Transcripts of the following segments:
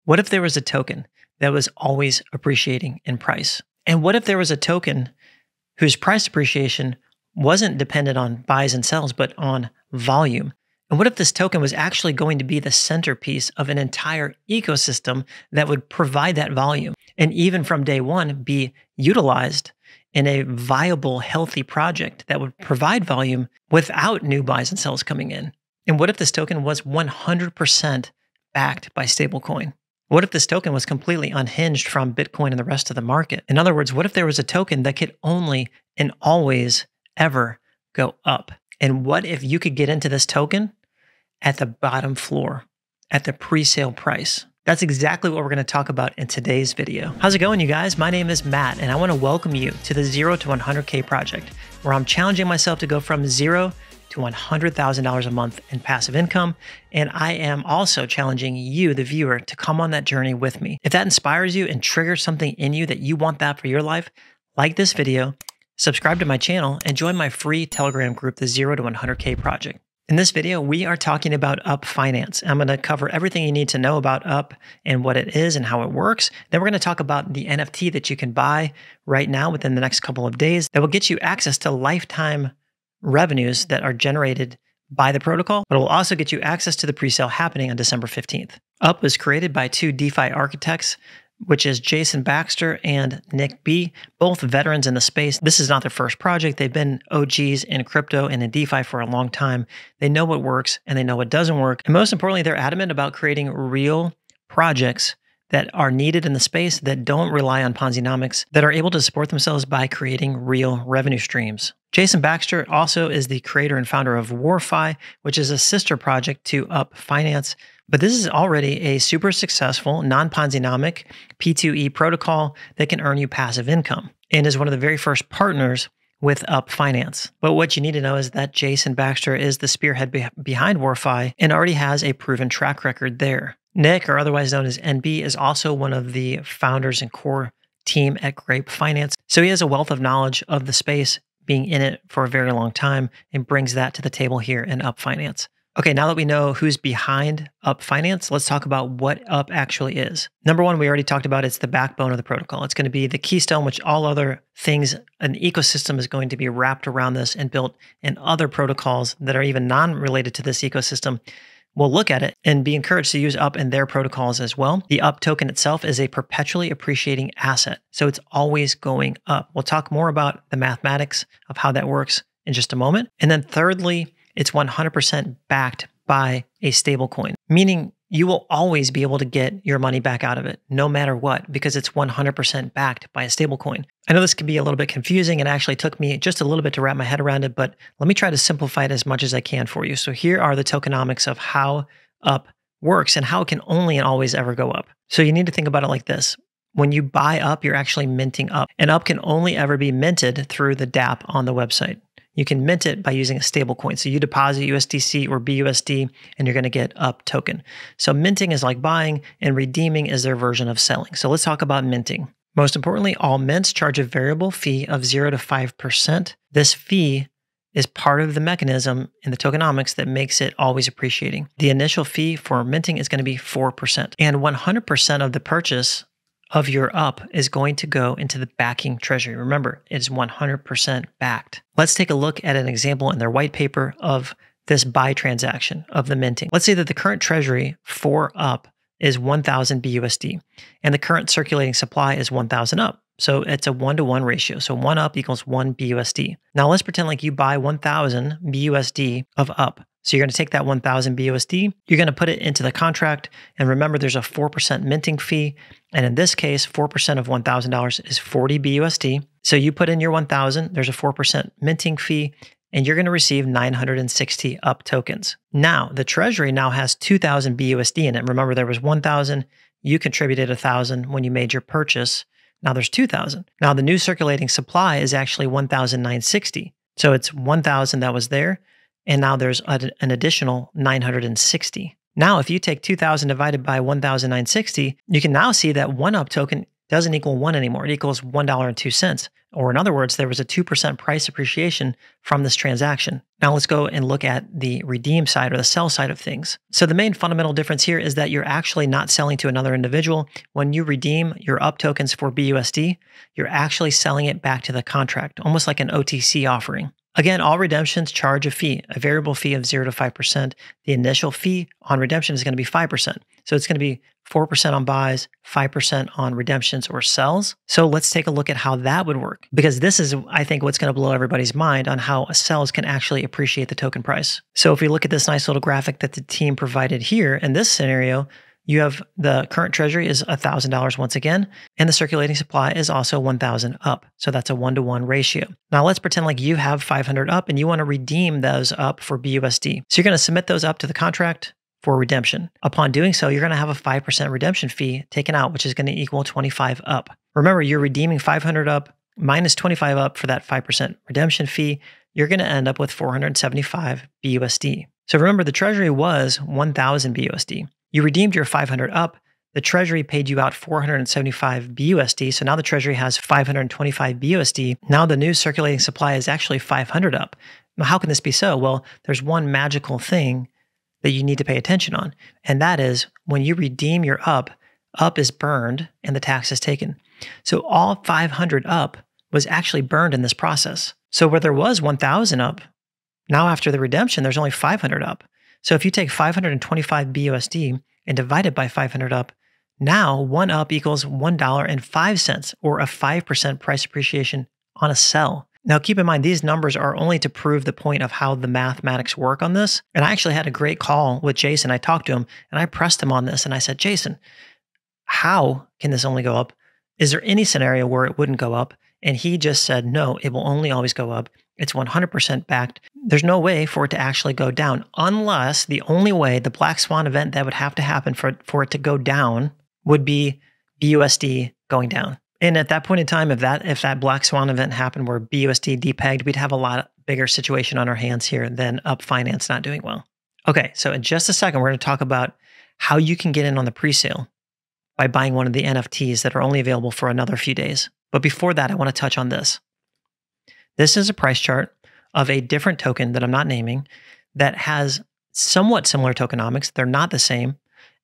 What if there was a token that was always appreciating in price? And what if there was a token whose price appreciation wasn't dependent on buys and sells, but on volume? And what if this token was actually going to be the centerpiece of an entire ecosystem that would provide that volume and even from day one be utilized in a viable, healthy project that would provide volume without new buys and sells coming in? And what if this token was 100% backed by stablecoin? What if this token was completely unhinged from Bitcoin and the rest of the market? In other words, what if there was a token that could only and always ever go up? And what if you could get into this token at the bottom floor, at the pre-sale price? That's exactly what we're going to talk about in today's video. How's it going, you guys? My name is Matt, and I want to welcome you to the 0 to 100K project, where I'm challenging myself to go from zero to $100,000 a month in passive income. And I am also challenging you, the viewer, to come on that journey with me. If that inspires you and triggers something in you that you want that for your life, like this video, subscribe to my channel, and join my free Telegram group, the 0 to 100K project. In this video, we are talking about Up Finance. I'm going to cover everything you need to know about Up and what it is and how it works. Then we're going to talk about the NFT that you can buy right now within the next couple of days that will get you access to lifetime revenues that are generated by the protocol, but it will also get you access to the pre-sale happening on December 15th. Up was created by two DeFi architects, which is Jason Baxter and Nick B, both veterans in the space. This is not their first project. They've been OGs in crypto and in DeFi for a long time. They know what works and they know what doesn't work. And most importantly, they're adamant about creating real projects that are needed in the space, that don't rely on Ponzi-nomics, that are able to support themselves by creating real revenue streams. Jason Baxter also is the creator and founder of WarFi, which is a sister project to Up Finance. But this is already a super successful non-Ponzi-nomic P2E protocol that can earn you passive income and is one of the very first partners with Up Finance. But what you need to know is that Jason Baxter is the spearhead behind WarFi and already has a proven track record there. Nick, or otherwise known as NB, is also one of the founders and core team at Grape Finance. So he has a wealth of knowledge of the space, being in it for a very long time, and brings that to the table here in Up Finance. Okay, now that we know who's behind Up Finance, let's talk about what Up actually is. Number one, we already talked about, it's the backbone of the protocol. It's going to be the keystone, which all other things, an ecosystem is going to be wrapped around this and built in other protocols that are even non-related to this ecosystem. We'll look at it and be encouraged to use Up in their protocols as well. The Up token itself is a perpetually appreciating asset, so it's always going up. We'll talk more about the mathematics of how that works in just a moment. And then thirdly, it's 100% backed by a stablecoin, meaning you will always be able to get your money back out of it, no matter what, because it's 100% backed by a stablecoin. I know this can be a little bit confusing and actually took me just a little bit to wrap my head around it, but let me try to simplify it as much as I can for you. So here are the tokenomics of how Up works and how it can only and always ever go up. So you need to think about it like this. When you buy Up, you're actually minting Up, and Up can only ever be minted through the dApp on the website. You can mint it by using a stablecoin. So you deposit USDC or BUSD and you're going to get Up token. So minting is like buying and redeeming is their version of selling. So let's talk about minting. Most importantly, all mints charge a variable fee of 0 to 5%. This fee is part of the mechanism in the tokenomics that makes it always appreciating. The initial fee for minting is going to be 4%. And 100% of the purchase of your Up is going to go into the backing treasury. Remember, it is 100% backed. Let's take a look at an example in their white paper of this buy transaction of the minting. Let's say that the current treasury for Up is 1,000 BUSD, and the current circulating supply is 1,000 Up. So it's a 1-to-1 ratio. So 1 Up equals 1 BUSD. Now let's pretend like you buy 1,000 BUSD of Up. So you're going to take that 1,000 BUSD, you're going to put it into the contract, and remember there's a 4% minting fee, and in this case, 4% of $1,000 is 40 BUSD. So you put in your 1,000, there's a 4% minting fee, and you're going to receive 960 Up tokens. Now, the treasury now has 2,000 BUSD in it. Remember, there was 1,000, you contributed 1,000 when you made your purchase. Now there's 2,000. Now the new circulating supply is actually 1,960. So it's 1,000 that was there, and now there's an additional 960. Now, if you take 2,000 divided by 1,960, you can now see that 1 Up token doesn't equal 1 anymore. It equals $1.02. Or in other words, there was a 2% price appreciation from this transaction. Now let's go and look at the redeem side or the sell side of things. So the main fundamental difference here is that you're actually not selling to another individual. When you redeem your UP tokens for BUSD, you're actually selling it back to the contract, almost like an OTC offering. Again, all redemptions charge a fee, a variable fee of 0 to 5%. The initial fee on redemption is going to be 5%. So it's going to be 4% on buys, 5% on redemptions or sells. So let's take a look at how that would work, because this is, I think, what's going to blow everybody's mind on how sells can actually appreciate the token price. So if we look at this nice little graphic that the team provided here, in this scenario, you have the current treasury is $1,000 once again, and the circulating supply is also 1,000 up. So that's a 1-to-1 ratio. Now let's pretend like you have 500 up and you want to redeem those up for BUSD. So you're going to submit those up to the contract for redemption. Upon doing so, you're going to have a 5% redemption fee taken out, which is going to equal 25 up. Remember, you're redeeming 500 up minus 25 up for that 5% redemption fee. You're going to end up with 475 BUSD. So remember, the treasury was 1,000 BUSD. You redeemed your 500 up. The treasury paid you out 475 BUSD. So now the treasury has 525 BUSD. Now the new circulating supply is actually 500 up. Now, how can this be so? Well, there's one magical thing that you need to pay attention on. And that is when you redeem your up is burned and the tax is taken. So all 500 up was actually burned in this process. So where there was 1,000 up, now after the redemption, there's only 500 up. So if you take 525 BUSD and divide it by 500 up, now 1 up equals $1.05 or a 5% price appreciation on a sell. Now keep in mind, these numbers are only to prove the point of how the mathematics work on this. And I actually had a great call with Jason. I talked to him and I pressed him on this and I said, Jason, how can this only go up? Is there any scenario where it wouldn't go up? And he just said, no, it will only always go up. It's 100% backed. There's no way for it to actually go down unless the only way, the black swan event that would have to happen for it to go down would be BUSD going down. And at that point in time, if that black swan event happened where BUSD depegged, we'd have a lot bigger situation on our hands here than Up Finance not doing well. Okay, so in just a second, we're going to talk about how you can get in on the presale by buying one of the NFTs that are only available for another few days. But before that, I want to touch on this. This is a price chart of a different token that I'm not naming that has somewhat similar tokenomics. They're not the same.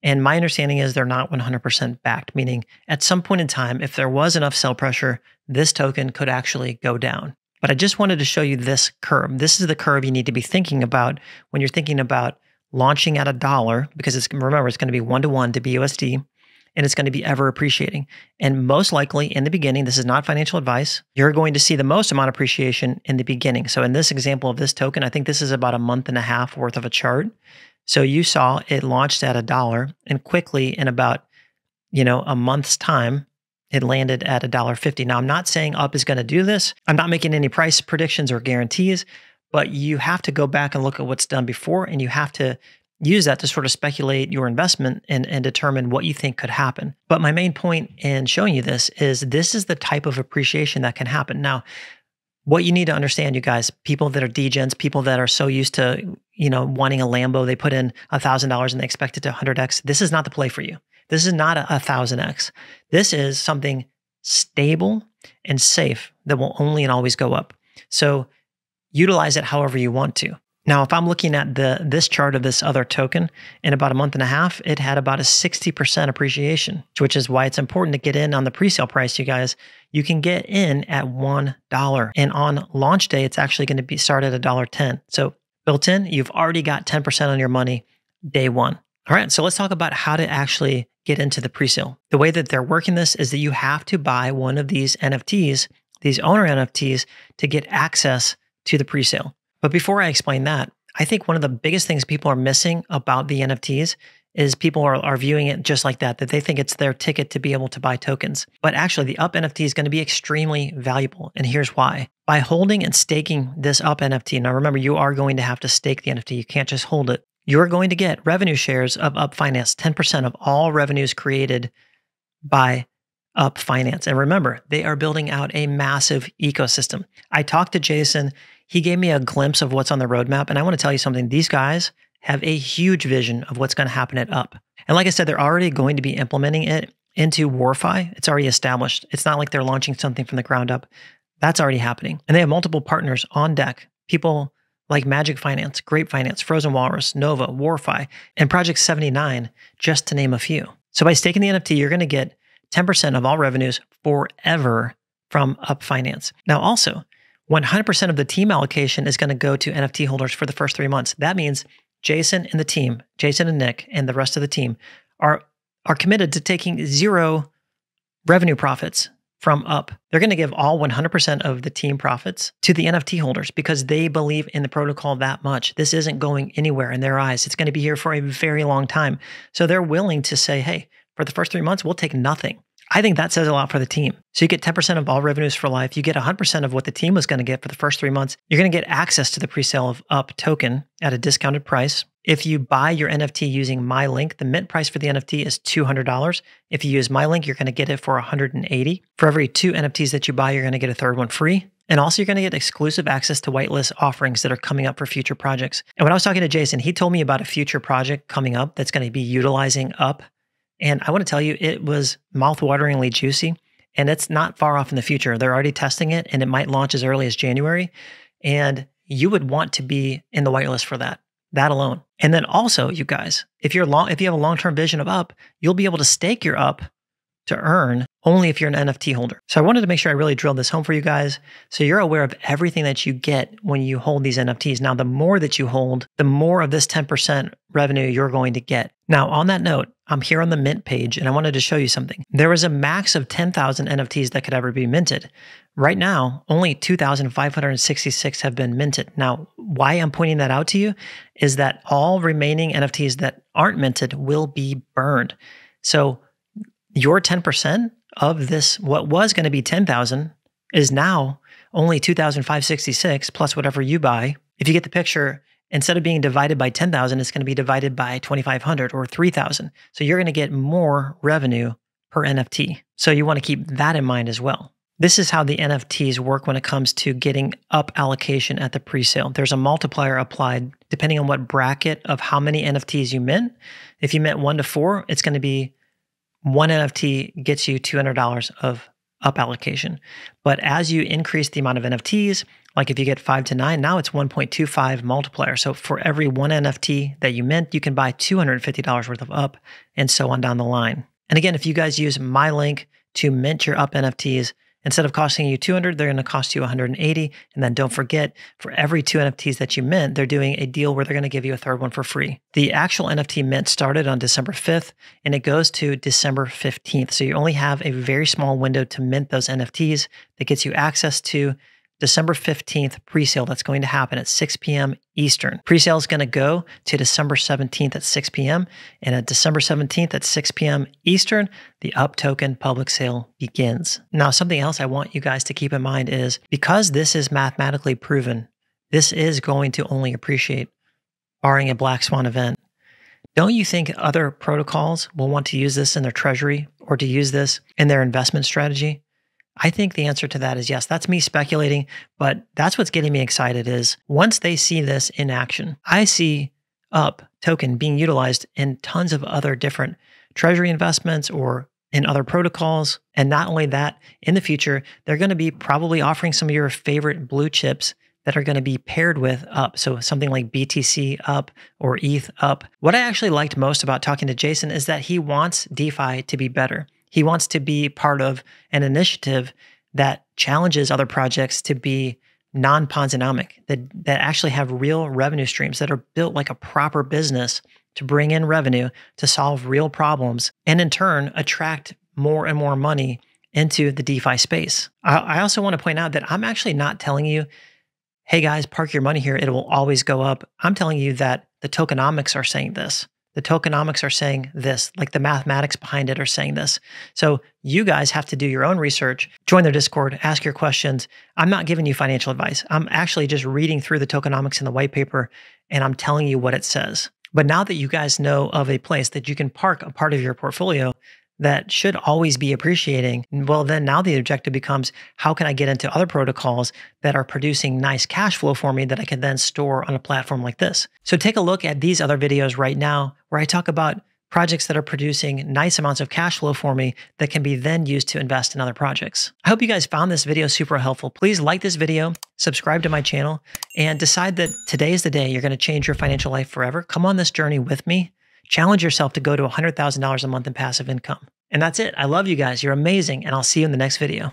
And my understanding is they're not 100% backed, meaning at some point in time, if there was enough sell pressure, this token could actually go down. But I just wanted to show you this curve. This is the curve you need to be thinking about when you're thinking about launching at $1, because remember, it's going to be 1-to-1 to BUSD. And it's going to be ever appreciating. And most likely in the beginning, this is not financial advice, you're going to see the most amount of appreciation in the beginning. So in this example of this token, I think this is about a month and a half worth of a chart. So you saw it launched at $1 and quickly in about, a month's time, it landed at $1.50. Now, I'm not saying Up is going to do this. I'm not making any price predictions or guarantees, but you have to go back and look at what's done before, and you have to use that to sort of speculate your investment and determine what you think could happen. But my main point in showing you this is the type of appreciation that can happen. Now, what you need to understand, you guys, people that are degens, people that are so used to, wanting a Lambo, they put in $1,000 and they expect it to 100x. This is not the play for you. This is not a 1,000x. This is something stable and safe that will only and always go up. So utilize it however you want to. Now, if I'm looking at this chart of this other token, in about a month and a half, it had about a 60% appreciation, which is why it's important to get in on the presale price, you guys. You can get in at $1. And on launch day, it's actually going to be start at $1.10. So built in, you've already got 10% on your money day one. All right, so let's talk about how to actually get into the presale. The way that they're working this is that you have to buy one of these NFTs, these owner NFTs, to get access to the presale. But before I explain that, I think one of the biggest things people are missing about the NFTs is people are viewing it just like that they think it's their ticket to be able to buy tokens. But actually, the Up NFT is going to be extremely valuable. And here's why. By holding and staking this Up NFT, now remember, you are going to have to stake the NFT. You can't just hold it. You're going to get revenue shares of Up Finance, 10% of all revenues created by Up Finance. And remember, they are building out a massive ecosystem. I talked to Jason. He gave me a glimpse of what's on the roadmap. And I want to tell you something. These guys have a huge vision of what's going to happen at Up. And like I said, they're already going to be implementing it into WarFi, it's already established. It's not like they're launching something from the ground up. That's already happening. And they have multiple partners on deck. People like Magic Finance, Grape Finance, Frozen Walrus, Nova, WarFi, and Project 79, just to name a few. So by staking the NFT, you're going to get 10% of all revenues forever from Up Finance. Now also, 100% of the team allocation is going to go to NFT holders for the first 3 months. That means Jason and the team, Jason and Nick and the rest of the team are committed to taking 0 revenue profits from Up. They're going to give all 100% of the team profits to the NFT holders because they believe in the protocol that much. This isn't going anywhere in their eyes. It's going to be here for a very long time. So they're willing to say, hey, for the first 3 months, we'll take nothing. I think that says a lot for the team. So you get 10% of all revenues for life. You get 100% of what the team was going to get for the first 3 months. You're going to get access to the presale of Up token at a discounted price. If you buy your NFT using MyLink, the mint price for the NFT is $200. If you use MyLink, you're going to get it for $180. For every 2 NFTs that you buy, you're going to get a third one free. And also you're going to get exclusive access to whitelist offerings that are coming up for future projects. And when I was talking to Jason, he told me about a future project coming up that's going to be utilizing Up. And I want to tell you, it was mouth-wateringly juicy, and it's not far off in the future. They're already testing it, and it might launch as early as January. And you would want to be in the whitelist for that alone. And then also, you guys, if you have a long-term vision of Up, you'll be able to stake your Up to earn only if you're an NFT holder. So I wanted to make sure I really drilled this home for you guys so you're aware of everything that you get when you hold these NFTs. Now, the more that you hold, the more of this 10% revenue you're going to get. Now, on that note, I'm here on the mint page and I wanted to show you something. There was a max of 10,000 NFTs that could ever be minted. Right now, only 2,566 have been minted. Now, why I'm pointing that out to you is that all remaining NFTs that aren't minted will be burned. So your 10% of this, what was going to be 10,000, is now only 2,566 plus whatever you buy. If you get the picture, instead of being divided by 10,000, it's going to be divided by 2,500 or 3,000. So you're going to get more revenue per NFT. So you want to keep that in mind as well. This is how the NFTs work when it comes to getting Up allocation at the presale. There's a multiplier applied depending on what bracket of how many NFTs you mint. If you mint 1 to 4, it's going to be 1 NFT gets you $200 of Up allocation. But as you increase the amount of NFTs, like if you get 5 to 9, now it's 1.25 multiplier. So for every 1 NFT that you mint, you can buy $250 worth of Up and so on down the line. And again, if you guys use MyLink to mint your Up NFTs, instead of costing you $200, they're going to cost you $180. And then don't forget, for every 2 NFTs that you mint, they're doing a deal where they're going to give you a third one for free. The actual NFT mint started on December 5th, and it goes to December 15th. So you only have a very small window to mint those NFTs that gets you access to December 15th presale that's going to happen at 6 p.m. Eastern. Presale is going to go to December 17th at 6 p.m. And at December 17th at 6 p.m. Eastern, the Up token public sale begins. Now, something else I want you guys to keep in mind is because this is mathematically proven, this is going to only appreciate barring a black swan event. Don't you think other protocols will want to use this in their treasury or to use this in their investment strategy? I think the answer to that is yes. That's me speculating, but that's what's getting me excited is once they see this in action, I see Up token being utilized in tons of other different treasury investments or in other protocols. And not only that, in the future, they're going to be probably offering some of your favorite blue chips that are going to be paired with Up. So something like BTC Up or ETH Up. What I actually liked most about talking to Jason is that he wants DeFi to be better. He wants to be part of an initiative that challenges other projects to be non-Ponzi-nomic, that actually have real revenue streams that are built like a proper business to bring in revenue, to solve real problems, and in turn, attract more and more money into the DeFi space. I also want to point out that I'm actually not telling you, hey guys, park your money here, it will always go up. I'm telling you that the tokenomics are saying this. The tokenomics are saying this, like the mathematics behind it are saying this. So you guys have to do your own research, join their Discord, ask your questions. I'm not giving you financial advice. I'm actually just reading through the tokenomics in the white paper and I'm telling you what it says. But now that you guys know of a place that you can park a part of your portfolio that should always be appreciating, well, then now the objective becomes, how can I get into other protocols that are producing nice cash flow for me that I can then store on a platform like this? So take a look at these other videos right now where I talk about projects that are producing nice amounts of cash flow for me that can be then used to invest in other projects. I hope you guys found this video super helpful. Please like this video, subscribe to my channel, and decide that today is the day you're going to change your financial life forever. Come on this journey with me. Challenge yourself to go to $100,000 a month in passive income. And that's it. I love you guys. You're amazing. And I'll see you in the next video.